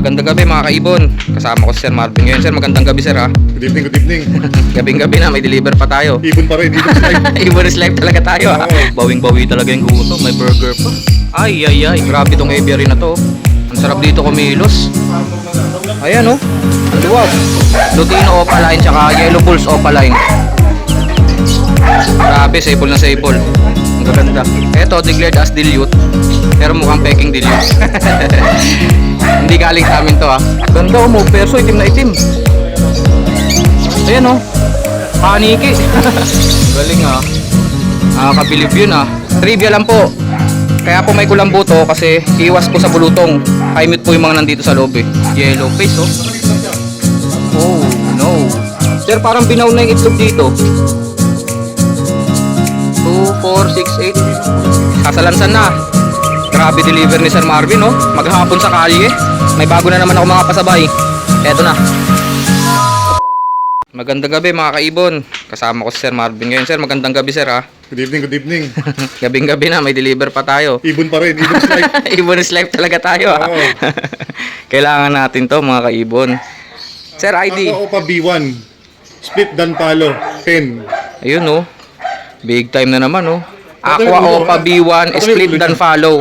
Magandang gabi mga kaibon. Kasama ko si Sir Marvin ngayon. Sir, magandang gabi sir ha. Good evening, good evening. Gabing-gabi na, may deliver pa tayo. Ibon pa rin, ibon pa rin. Ibon is life talaga tayo ha. Bawing-bawi talaga yung gutom. May burger pa. Ay, ay, ay. Grabe tong aviary na to. Ang sarap dito kumilos. Ayan oh. Ang luwag. Lutino Opaline tsaka Yellow Bulls Opaline. Grabe, sable na sable. Ang gaganda. Eto, declared as dilute. Pero mukhang peking dilute. Hindi galing sa amin to ha. Ganda oh, mo perso, itim na itim. Ayan oh. Paniki. Galing ha. Nakakabilib yun ha. Trivia lang po. Kaya po may kulambo to kasi iwas po sa bulutong. High mute po yung mga nandito sa loob eh. Yellow face oh. Oh no. Sir, parang binaw na yung itlog dito. 2, 4, 6, 8. Kasalansan na. Grabe deliver ni Sir Marvin oh. Maghapon sa kalye. May bago na naman ako mga pasabay. Eto na. Magandang gabi mga kaibon. Kasama ko si Sir Marvin ngayon. Sir, magandang gabi sir ha. Good evening, good evening. Gabing-gabi na, may deliver pa tayo. Ibon pa rin, ibon is life. Ibon is life talaga tayo ha. Oo. Kailangan natin to mga kaibon. Sir, ID. Aqua Opa B1. Split dan palo. 10. Ayun oh. Big time na naman oh. Ito Aqua yung ulo, Opa B1 ito yung split ulo dan niya. follow.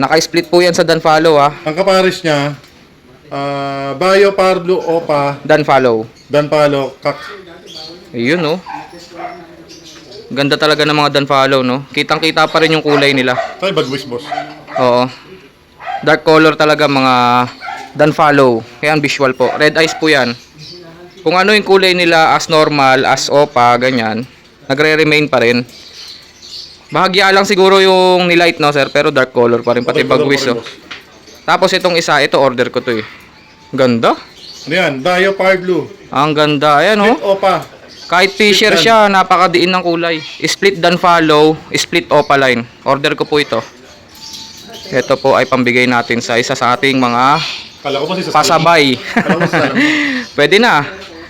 Naka-split po yan sa dan follow ha. Ang kapares niya, Bayo Pardo Opa Dan follow. dan palo. Kak. Ayun oh. Ganda talaga ng mga dan follow no. Kitang-kita pa rin yung kulay nila. Tayo bagwis boss. Oo. Dark color talaga mga dan follow. Kaya visual po. Red eyes po yan. Kung ano yung kulay nila as normal, as opa, ganyan, nagre-remain pa rin. Bahagya lang siguro yung nilight no sir, pero dark color pa rin pati Dark color bagwis pa rin, oh. boss. Tapos itong isa, ito order ko to eh. Ganda. Ano yan? Bayo Pardo. Ang ganda. Ayan oh. Split Opa. Kahit fisher Split siya, napakadiin ng kulay. Split dan follow, split opaline. Order ko po ito. Ito po ay pambigay natin sa isa sa ating mga Kala ko ba si pasabay. Kala ko sa Pwede na.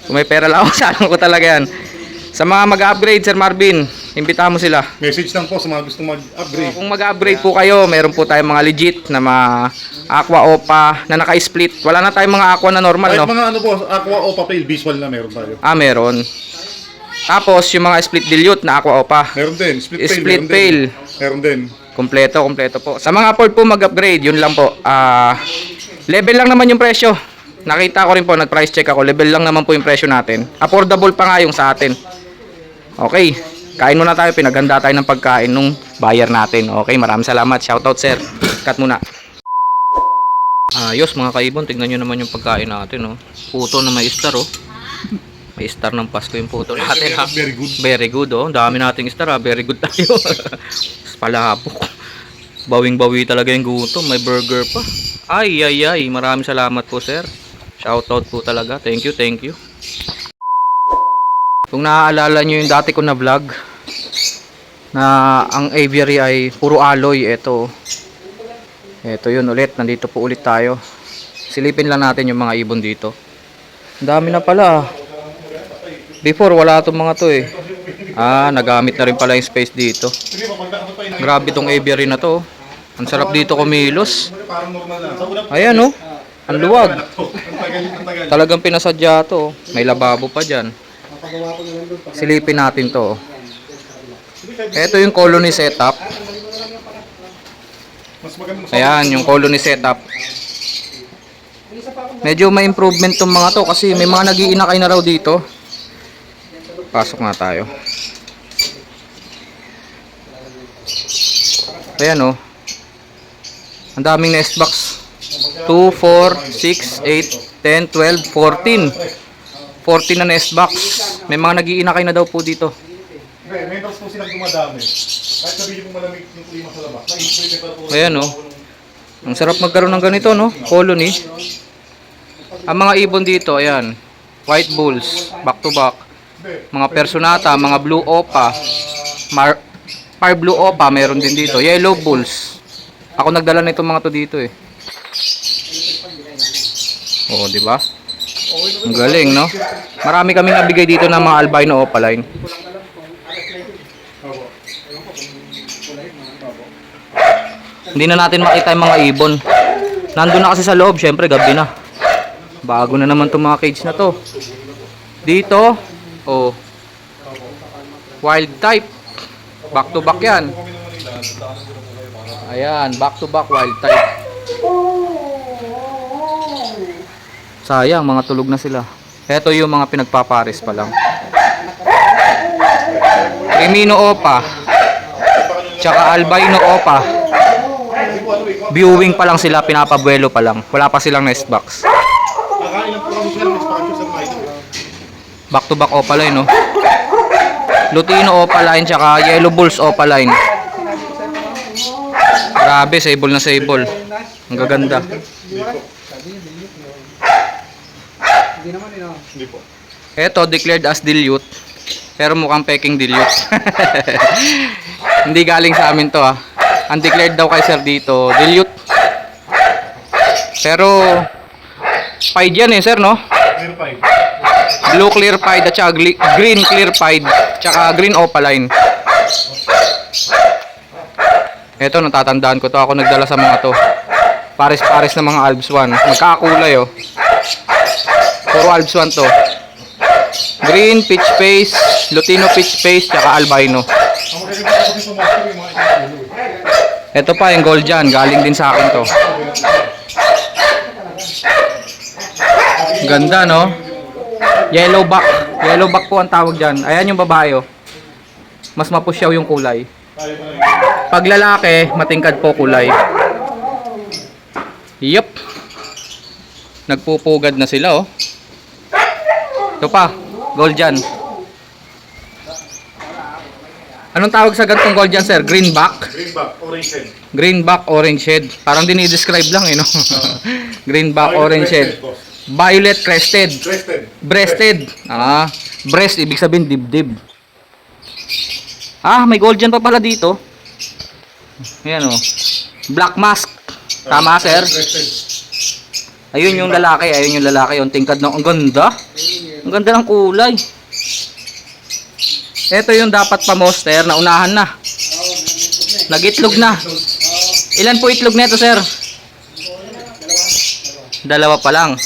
Kung may pera lang ako, saan ko talaga yan. Sa mga mag-upgrade, Sir Marvin, imbitahan mo sila. Message lang po sa mga gustong mag-upgrade. Kung mag-upgrade po kayo, meron po tayong mga legit na mga Aqua Opa na naka-split. Wala na tayong mga Aqua na normal, Kahit no? mga ano po, Aqua Opa Pale visual na meron tayo. Meron. Tapos, yung mga split dilute na Aqua Opa. Meron din. Split Pale. Split meron Pale. din. Meron din. Kompleto po. Sa mga port po mag-upgrade, yun lang po. Level lang naman yung presyo. Nakita ko rin po, nag-price check ako. Level lang naman po yung presyo natin. Affordable pa nga yung sa atin. Okay. Kain muna tayo. Pinaghanda tayo ng pagkain nung buyer natin. Okay, maraming salamat. Shoutout sir. Cut muna. Ayos mga kaibon. Tignan nyo naman yung pagkain natin. Oh. Puto na may star. Oh. May star ng Pasko yung puto natin. Ha? Very good. Very good. Oh. Dami nating star. Ha? Very good tayo. Palabok. Bawing-bawi talaga yung gutom. May burger pa. Ay, ay, ay. Maraming salamat po, sir. Shoutout po talaga. Thank you, thank you. Kung naaalala nyo yung dati ko na vlog na ang aviary ay puro alloy. Ito yun ulit. Nandito po ulit tayo. Silipin lang natin yung mga ibon dito. Ang dami na pala. Before, wala itong mga to eh. Nagamit na rin pala yung space dito. Grabe tong aviary na to. Ang sarap dito kumilos. Ayan oh. Ang luwag. Talagang pinasadya to. May lababo pa dyan. Silipin natin to. Ito yung colony setup. Ayan yung colony setup. Medyo may improvement tong mga to kasi may mga nag-iinakay na raw dito. Pasok na tayo. Ayan oh. Ang daming nest box. 2, 4, 6, 8, 10, 12, 14. 14 na nest box. May mga nag-iinakay na daw po dito. May box po silang dumadami. Kahit sabihin mo malamig yung klima sa labas. Ayan oh. Ang sarap magkaroon ng ganito no. Colony. Ang mga ibon dito, ayan. White bulls, back to back. Mga personata, mga blue opa. Par blue opa, meron din dito. Yellow bulls. Ako nagdala nito mga to dito eh. Oo, di ba? Ang galing, no? Marami kaming nabigay dito ng mga albino opaline. Hindi na natin makita yung mga ibon. Nandun na kasi sa loob, syempre gabi na. Bago na naman itong mga cage na to. Dito, oh, wild type. Back to back yan. Ayan, back to back wild type. Sayang, mga tulog na sila. Ito yung mga pinagpapares pa lang. Crimino Opa, tsaka Albino Opa. Viewing pa lang sila, pinapabuelo pa lang. Wala pa silang nest box. Kakain lang po kami siya ng expansion sa mga ito. Back to back opaline, no? Lutino opaline, tsaka Yellow Bulls opaline. Grabe, sable na sable. Ang gaganda. Hindi po. Eto, declared as dilute. Pero mukhang peking dilute. Hindi galing sa amin to, ah. Ang declared daw kay sir dito, dilute. Pero, pied yan eh, sir, no? 05. Blue clear pied at saka green clear pied, tsaka green opaline. Eto, natatandaan ko to. Ako nagdala sa mga to. Pares-pares na mga Alps 1. Magkakakulay, oh. Puro Alps 1 to. Green, peach face, Lutino peach face, tsaka albino. Ang magaganda po kasi sa master yung mga ito. Ito pa, yung gold dyan. Galing din sa akin to. Ganda, no? Yellow back. Yellow back po ang tawag dyan. Ayan yung babae, oh. Mas mapusyaw yung kulay. Pag lalaki, matingkad po kulay. Yup. Nagpupugad na sila, oh. Ito pa, gold dyan. Anong tawag sa gantong gold dyan, sir? Green back? Greenback, orange head. Green back, orange head. Parang dinidescribe lang, eh, no? Green back, orange head. Violet crested. Crested. Breasted. Ah, breast, ibig sabihin dibdib. Ah, may gold dyan pa pala dito. Ayan, oh. Black mask. Tama, sir? Crested. Ayun yung lalaki, ayun yung lalaki. Yung tingkad na, ang ganda. Ang ganda ng kulay. Ito yung dapat pa monster na unahan na. Nag-itlog na. Ilan po itlog nito, sir? Dalawa pa lang.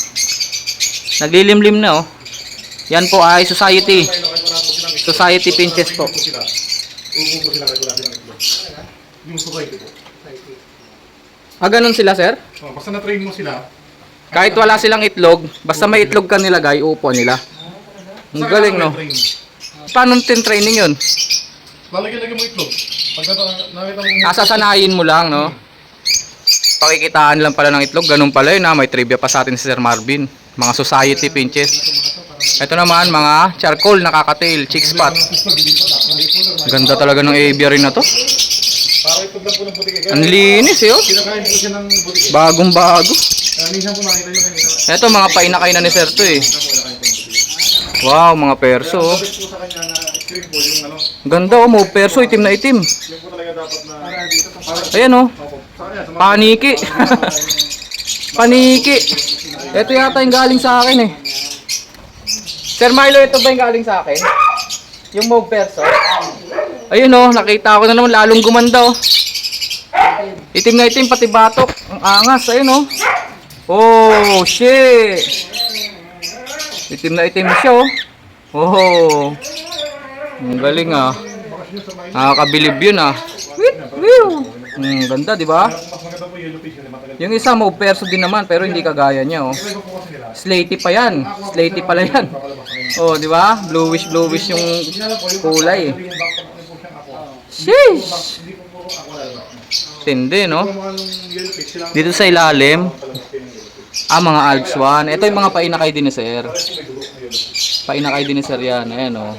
Naglilimlim na, oh. Yan po ay society. Society pinches po. Upo po sila kahit wala silang itlog. Yung society po. Ah, ganun sila, sir? Oh, basta na-train mo sila. Kahit wala silang itlog, basta may itlog ka nilagay, uupo nila. Ang galing, no? Paano training yun? Lalagyan mo itlog. Pag nakita mo Asasanayin mo lang, no? Pakikitaan lang pala ng itlog. Ganun pala yun, ha? May trivia pa sa atin si Sir Marvin. Mga society pinches. Ito naman, mga charcoal, nakakatail, chick spot. Ganda talaga ng aviary na to. para itlog lang po ng butik. Ang linis, eh, oh. Kinakain po siya ng butik. Bagong bago. Minsan po nakita nyo kanina. Ito, mga painakay na ni Sir to, eh. Wow, mga perso, oh. Sabi po sa kanya na screen po yung ano. Ganda, oh, mga perso, itim na itim. Yung po talaga dapat na. Ayan, oh. Opo. Sa kanya, sa mga. Paniki. Paniki. Ito yata yung galing sa akin, eh. Sir Milo, ito ba yung galing sa akin? Yung mauve perso? Ayun, oh, nakita ko na naman lalong gumanda, oh. Itim na itim, pati batok. Ang angas, ayun, oh. Oh, shit. Itim na itim siya, oh. Oh. Ang galing, ah. Nakakabilib yun, ah. Woo! Ganda, di ba? Mas maganda po yellow fish kasi matagal. Yung isa mauve perso din naman, pero hindi kagaya niya, oh. Iba po kasi nila. Slaty pa yan. Slaty pala yan. Oh, di ba? Bluish bluish yung kulay. Yung backpack po siyang aqua. Sheesh. Hindi po puro aqua lang. Tindi, no? Kung anong yellow fish sila. Dito sa ilalim, mga Alps 1. Ito yung mga painakay din ni Sir. Painakay din ni Sir yan. Ayan, oh.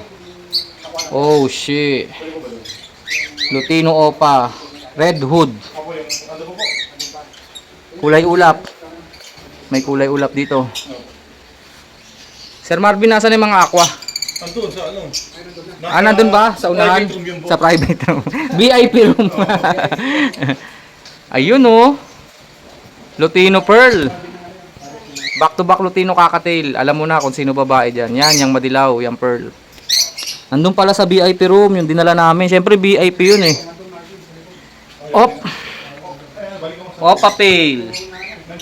Oh, shit. Lutino Opa. Red Hood. Ako yung ano po po. Kulay ulap. May kulay ulap dito. Sir Marvin, nasa na yung mga aqua? Andun sa ano. Ah, nandun ba? Sa unahan? Private room yun po. Sa private room. VIP room. Ayun, oh. Lutino Pearl. Back to back Lutino Kakatail. Alam mo na kung sino babae dyan. Yan, yung madilaw, yung Pearl. Nandun pala sa VIP room, yung dinala namin. Siyempre VIP yun, eh. Op. Opa Pale.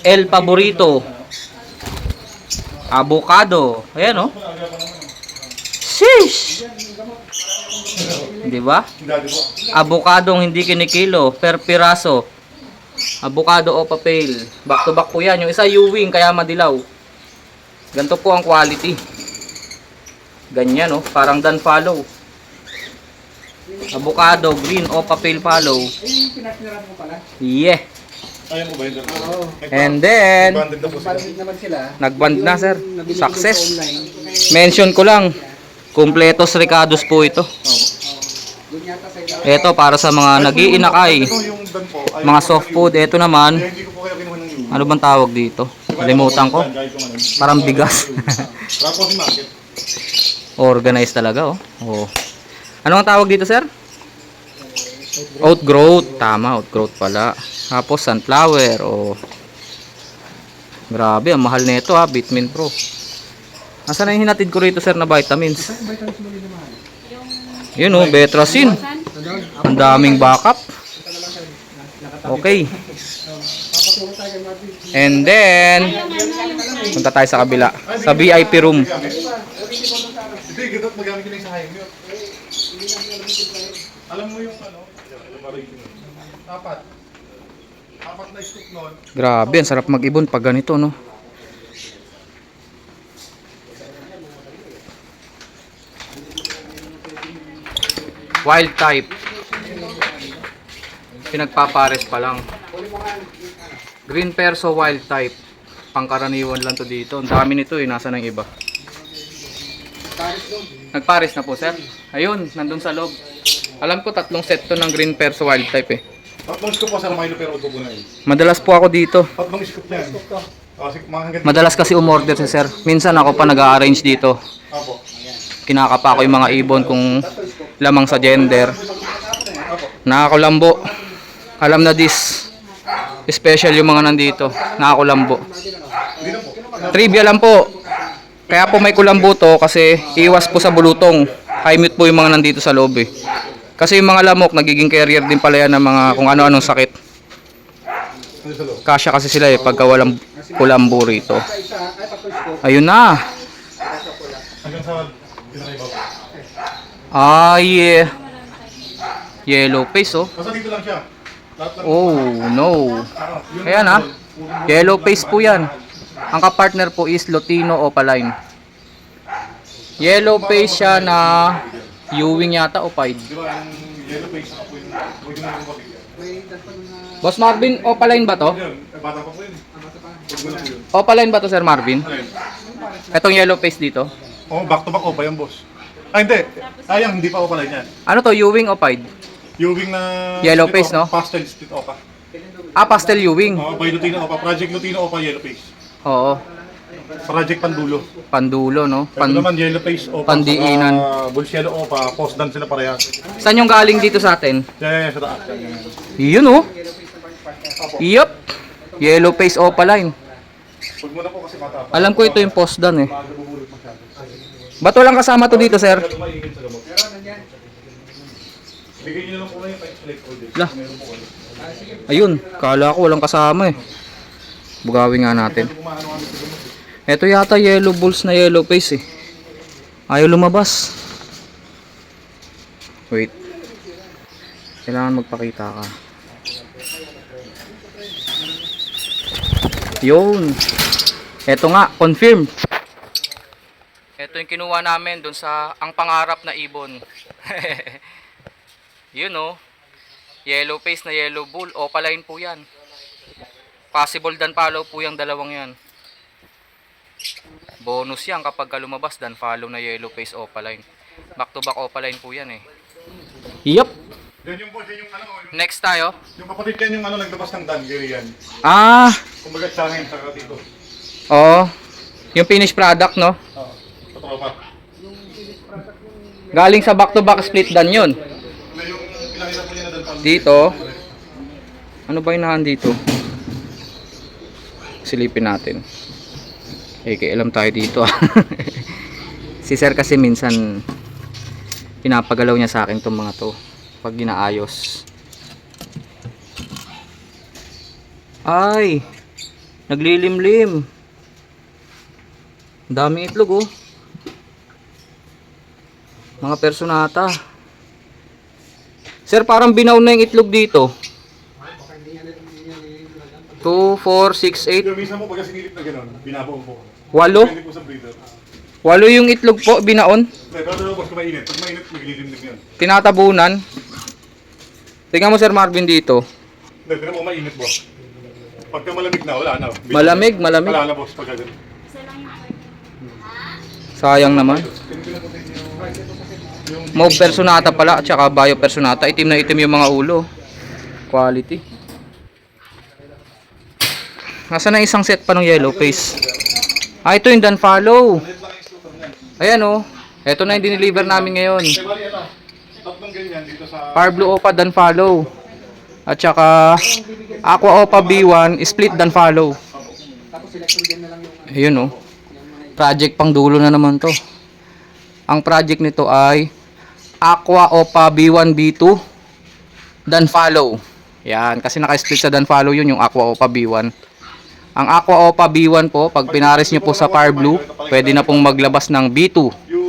El Paborito. Avocado. Ayan, oh. Sheesh! Di ba? Dati po. Avocadong hindi kinikilo per piraso. Avocado o papel. Back to back po yan. Yung isa Ewing kaya madilaw. Ganito po ang quality. Ganyan, oh. Parang dan follow. Avocado, green o papel follow. Yeah. Ayan po ba yun? Oo. And then, Banded na po sila. Bandit naman sila. nagband na, sir. Nabili ko Success. ito online. Mention ko lang. Completos Ricados po ito. Doon yata sa ila. Ito para sa mga nag-iinakay. Ito yung dan po. Ayaw Mga ko soft ng food. Ito naman. Kaya hindi ko po kaya kinuha ng Ewing. Ano bang tawag dito? Kalimutan ko. Parang bigas. Tapos si market. Organized talaga, oh. Oh. Ano ang tawag dito, sir? Outgrowth. Tama, outgrowth pala. Tapos sunflower, oh. Grabe, ang mahal nito, ha. Bitmin Pro. Nasaan na yung hinatid ko rito, sir, na vitamins? Yun, oh, Betracin. Ang daming backup. Okay. And then, punta tayo sa kabila. Sa VIP room. Hindi, ganito magamit ko lang sa high milk. Alam mo yung ano? Apat. Apat na scoop nun. Grabe, ang sarap mag-ibon pag ganito, no? Wild type. Pinagpapares pa lang. Green Perso wild type. Pangkaraniwan lang to dito. Ang dami nito eh. Nasa ng iba? Nagpares na po, sir. Ayun, nandun sa loob. Alam ko 3 set to ng Green Perso wild type eh. Tatlong scoop po sa Milo pero uto po na yun. Madalas po ako dito. Tatlong scoop yan. Kasi mga hanggang... Madalas kasi umorder si sir. Minsan ako pa nag-arrange dito. Apo. Kinakapa ko yung mga ibon kung lamang sa gender. Nakakulambo. Alam na this. Special yung mga nandito. Nakakulambo. Hindi na po. Trivia lang po. Kaya po may kulambo to kasi iwas po sa bulutong. High mute po yung mga nandito sa loob eh. Kasi yung mga lamok nagiging carrier din pala yan ng mga kung ano-anong sakit. Ano sa loob? Kasya kasi sila eh pagka walang kulambo rito. Isa, ay tapos ko. Ayun na. Hanggang sa pinakaiba po. Yeah. Yellow face oh. Basta dito lang siya. Lahat lang. Oh no. Yun Ayan ah. Yellow face po yan. Ang kapartner po is Lutino Opaline. Yellow face siya na Ewing yata o Pied. Di ba yung yellow face ako po yung huwag na yung mabigyan. May dagdag na Boss Marvin, Opaline ba to? Yun, bata pa po yun. bata pa. Huwag mo na po yun. Opaline ba to, Sir Marvin? Ayun. Etong yellow face dito. Oh, back to back pa yan, boss. Ah, hindi. Sayang, hindi pa ako pala yan. Ano to, Ewing o Pied? Ewing na... Yellow split face, opa, no? Pastel split opa. Ah, pastel Ewing. Oh, by Lutino opa. Project Lutino opa, yellow face. Oo, Project Pandulo. pandulo no. Ito naman, yellow face opa. Pandiinan. Bulls yellow opa. Post dan sila parehas. Saan yung galing dito sa atin? Yan, sa taas. Yan. Yun oh. Yup. Yellow face Opaline. Huwag mo na po kasi bata pa. Alam ko ito yung post dan eh. Maaga bubulot masyado. Ba't walang kasama to dito, sir? Masyado maingin sa gamot. Meron nandiyan. Bigay nyo na lang po na yung pa-explain ko din. Lah. Meron po kayo. Ayun, kala ko walang kasama eh. Bugawin nga natin. Hindi kumahano kami sa gamot. Ito yata yellow bulls na yellow face eh. Ayaw lumabas. Wait. Kailangan magpakita ka. Yun. Ito nga, confirm. Ito yung kinuha namin dun sa ang pangarap na ibon. Yun oh. Yellow face na yellow bull. Opaline po yan. Possible dan follow po yung dalawang yan. Bonus yan kapag lumabas dan follow na yellow face opaline. Back to back opaline po yan eh. Yup. Yan yung boss, yan yung ano, Next tayo. yung kapatid yan yung ano, naglabas ng Dan, Gary yan. Ah, Kumbaga sa akin, saka dito. oo. Yung finished product no. Oo, sa tropa. Galing sa back to back split dan yun. Na yung pinakita ko niya na Dan. Dito. Ano ba yung nahan dito? Silipin natin. Alam tayo dito ah. Si sir kasi minsan pinapagalaw niya sa akin tong mga to pag ginaayos. Ay, Naglilimlim. Ang daming itlog oh. Mga personata. Sir, parang binaw na yung itlog dito. 2, 4, 6, 8, Yung minsan po pagka sinilip na gano'n, binabaw po. 8. Depende po sa breeder. 8 yung itlog po, binaon. Pero boss, kung mainit. Pag mainit, maglilimlim yan. Tinatabunan. Tingnan mo Sir Marvin dito. Pero mo mainit boss. Pagka malamig na, wala na. Malamig. Wala na boss pagka gano'n. Sayang naman. Mauve personata pala at saka bio personata. Itim na itim yung mga ulo. Quality. Nasaan na isang set pa ng yellow face? Ah, ito yung done follow. Ayan oh. Ito na yung dineliver namin ngayon. Kaya bali ano, tatlong ganyan dito sa... Par Blue Opa done follow. At saka Aqua Opa B1 split done follow. Tapos selection din na lang yung Ayun oh. Project pang dulo na naman to. Ang project nito ay Aqua Opa B1 B2 done follow. Yan, kasi naka-split sa done follow yun yung Aqua Opa B1. Ang Aqua Opa B1 po, pag pinares nyo po sa Par Blue, pwede na pong maglabas ng B2. Yung...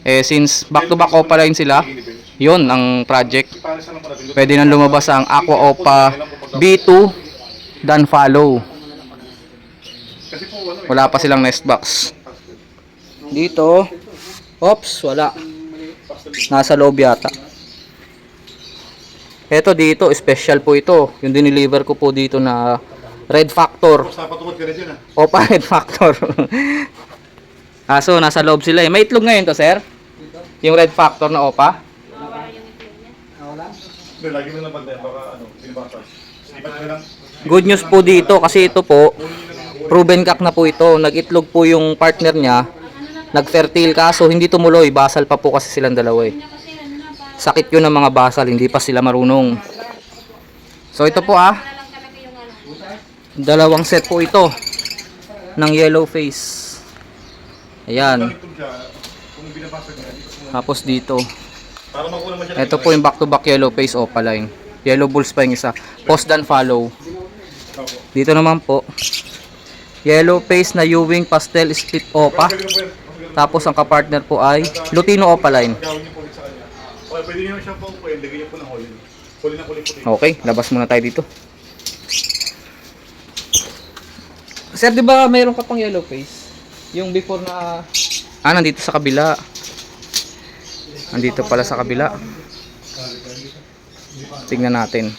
Eh since back to back Opa line sila, yun ang project. Ipares na lang pala. Pwede nang lumabas ang Aqua Opa B2 done follow. Kasi po ano eh. Wala pa silang nest box. Dito, oops, wala. Nasa loob yata. Ito dito, special po ito. Yung dineliver ko po dito na Red Factor. Boss, napatungkod ka na dyan ah. Opa Red Factor. So nasa loob sila eh. May itlog ngayon to, sir? Yung Red Factor na Opa? wala. Hindi, lagi mo lang bantayan. Baka ano, sinibasas. Sinipan nyo lang. Good news po dito kasi ito po, proven cock na po ito. Nag-itlog po yung partner niya. Nag-fertile kaso hindi tumuloy. Basal pa po kasi silang dalawa eh. Sakit yun ng mga basal, hindi pa sila marunong. So ito po dalawang set po ito ng yellow face. Ayan. Ito siya, kung binabasag na, dito po. Tapos dito. Para makuha naman siya. Ito po yung back to back yellow face opaline. Yellow bulls pa yung isa. Post dan follow. Dito naman po. Yellow face na Ewing pastel split opa. Tapos ang kapartner po ay Lutino opaline. Gawin niyo po ulit sa kanya. Okay, pwede niyo siya po, pwede lagyan niyo po ng hole. Hole na kulay puti. Okay, labas muna tayo dito. Sir, di ba mayroon ka pang yellow face? Yung before na... nandito sa kabila. Nandito pala sa kabila. Tingnan natin.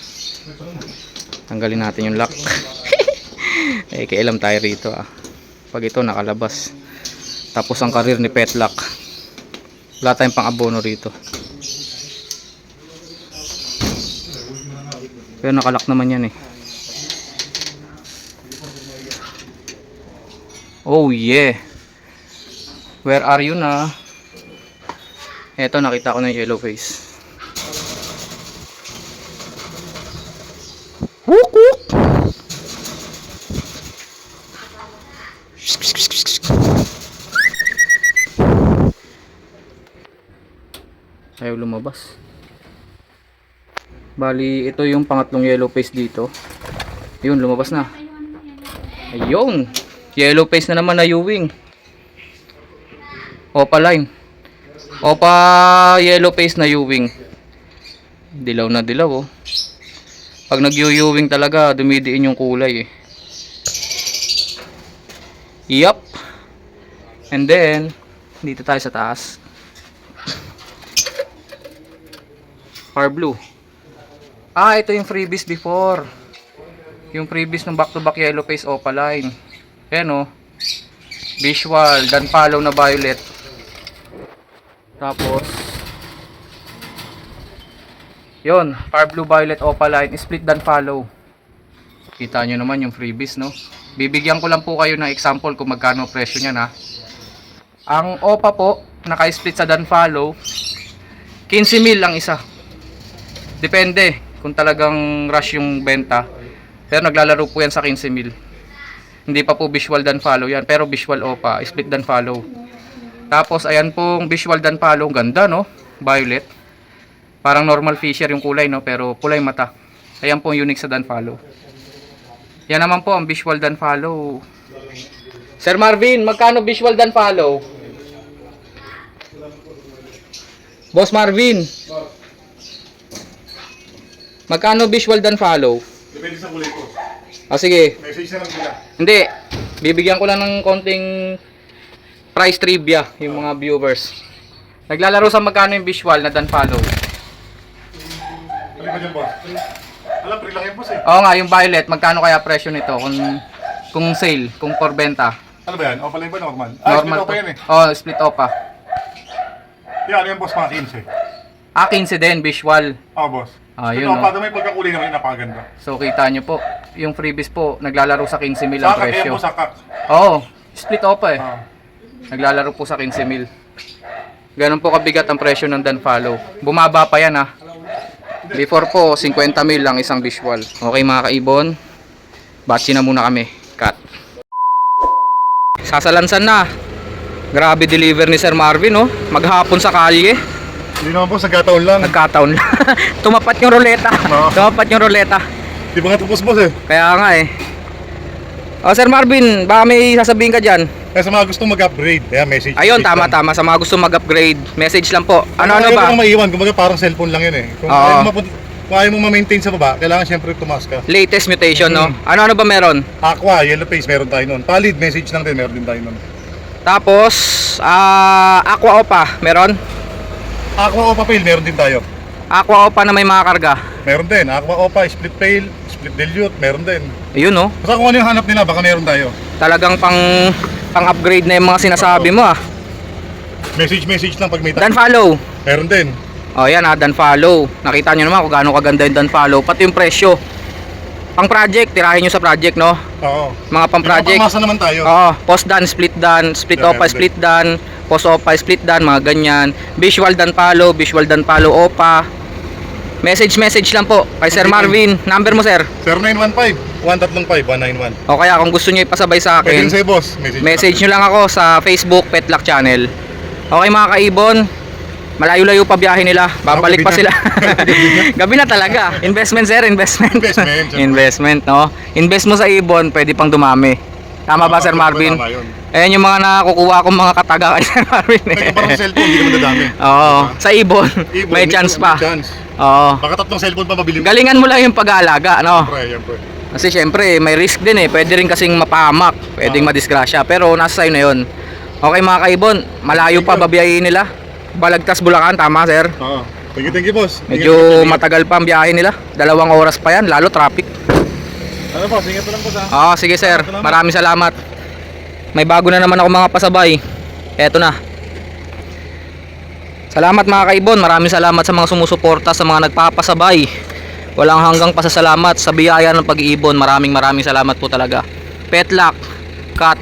Tanggalin natin yung lock. Kailam tayo rito Pag ito nakalabas. Tapos ang karir ni Petlock. Wala tayong pang abono rito. Pero nakalock naman yan Oh yeah. Where are you na? Eto, nakita ko na yung yellow face. Whoop whoop. Ayaw lumabas. Bali, ito yung pangatlong yellow face dito. Yun, lumabas na. Ayun. Yellow face na naman na Ewing. Opa line. Opa yellow face na Ewing. Dilaw na dilaw Pag nag-Ewing talaga, dumidiin yung kulay Yup. And then, dito tayo sa taas. Par Blue. Ito yung freebies before. Yung freebies ng back to back yellow face Opa line. Ayan visual, dan follow na violet. Tapos yun, Par Blue Violet Opa line, split dan follow. Kita nyo naman yung freebies Bibigyan ko lang po kayo ng example kung magkano presyo niyan Ang Opa po, naka-split sa dan follow, 15,000 lang isa. Depende kung talagang rush yung benta. Pero naglalaro po yan sa 15,000. Hindi pa po visual dan follow yan, pero visual Opa, split dan follow. Tapos ayan pong visual dan follow, ganda violet. Parang normal fisher yung kulay pero kulay mata. Ayan po yung unique sa dan follow. Yan naman po ang visual dan follow. Sir Marvin, magkano visual dan follow? Boss Marvin, magkano visual dan follow? Depende sa kulay ko. Sige. Message na lang sila. Hindi, bibigyan ko lang ng konting price trivia yung mga viewers. Naglalaro sa magkano yung visual na dan follow? Ano ba dyan, boss? Alam, pre lang yan, boss eh. Oo nga, yung violet, magkano kaya presyo nito kung sale, kung porbenta? Ano ba yan? O pala ba normal? Normal split pa yan eh. Oh, split opa. Yan, ano yan, boss? Mga 15. 15 din, visual. Boss. Ah, Split yun, pa, no? may pagkakulay naman yung napakaganda. So kita nyo po, yung freebies po, naglalaro sa 15 mil ang Sakak, yan presyo. po, sakak. Oo, split opa eh. Ah. Naglalaro po sa 15 mil. Ganun po kabigat ang presyo ng Dan Follow. Bumaba pa yan ha. Before po, 50 mil lang isang visual. Okay mga kaibon, batsi na muna kami. Cut. Sasalansan na. Grabe deliver ni Sir Marvin, oh. Maghapon sa kalye. Hindi naman po, sa gataon lang. Nagkataon lang. Tumapat yung ruleta. Oo. Tumapat yung ruleta. Di ba nga tapos, boss eh? Kaya nga eh. Oh, Sir Marvin, baka may sasabihin ka dyan. Kaya sa mga gustong mag-upgrade, kaya message. Ayun, message lang. tama-tama. Sa mga gusto mag-upgrade, message lang po. Ano-ano Kung ba? ayaw mo maiwan, kumbaga parang cellphone lang yun eh. Kung Oo. ayaw mo ma-maintain sa baba, kailangan syempre tumaas ka. Latest mutation, no? Ano-ano ba meron? Aqua, yellow face, meron tayo nun. Palid, message lang din, meron din tayo nun. Tapos, Aqua Opa, meron? Aqua Opa Pail, meron din tayo. Aqua Opa na may mga karga. Meron din. Aqua Opa, split pail, split dilute, meron din. Ayun, no? Basta kung ano yung hanap nila, baka meron tayo. Talagang pang-upgrade na yung mga sinasabi mo, ah. Message lang pag may Dan Follow. Meron din. Oh, yan, Dan Follow. Nakita nyo naman kung gaano kaganda yung Dan Follow. Pati yung presyo. Pang project, tirahin nyo sa project, no? Oo. Mga pang project. Pangmasa naman tayo. Oo, post dan, split Yeah, opa, meron split dan, post opa, split dan, mga ganyan. Visual dan palo opa. Message lang po kay Sir Okay. Marvin. Number mo, sir. 0915-135-191. O kaya kung gusto niyo ipasabay sa Pwede rin akin, sa'yo, boss. message nyo lang ako sa Facebook Petlock Channel. Okay mga kaibon, malayo-layo pa biyahe nila. Babalik pa gabi sila. na. Gabi na talaga. Investment, sir, investment. Investment, syempre. Investment, no? Invest mo sa ibon, pwede pang dumami. Tama ba, Sir Marvin? Tama yun. Ayan yung mga nakukuha kong mga kataga kay Sir Marvin. Kaya parang cellphone, hindi naman dadami. Oo, sa ibon, Ibon, may chance may pa. chance. Oo. Baka tatlong cellphone pa mabili mo. Galingan mo lang yung pag-aalaga, no? Siyempre. Kasi syempre, may risk din eh. Pwede rin kasing mapahamak, pwedeng madisgrasya. Pero nasa sa'yo na yun. Okay mga kaibon, malayo pa babiyahin nila. Balagtas, Bulacan, tama sir? Oo. Thank you, boss. Medyo matagal pa ang biyahe nila. 2 oras pa yan, lalo traffic. Ano boss, ingat lang po sa. Sige sir, maraming salamat. May bago na naman ako mga pasabay. Eto na. Salamat mga kaibon, maraming salamat sa mga sumusuporta, sa mga nagpapasabay. Walang hanggang pasasalamat sa biyaya ng pag-iibon. Maraming salamat po talaga. Petlock, cut.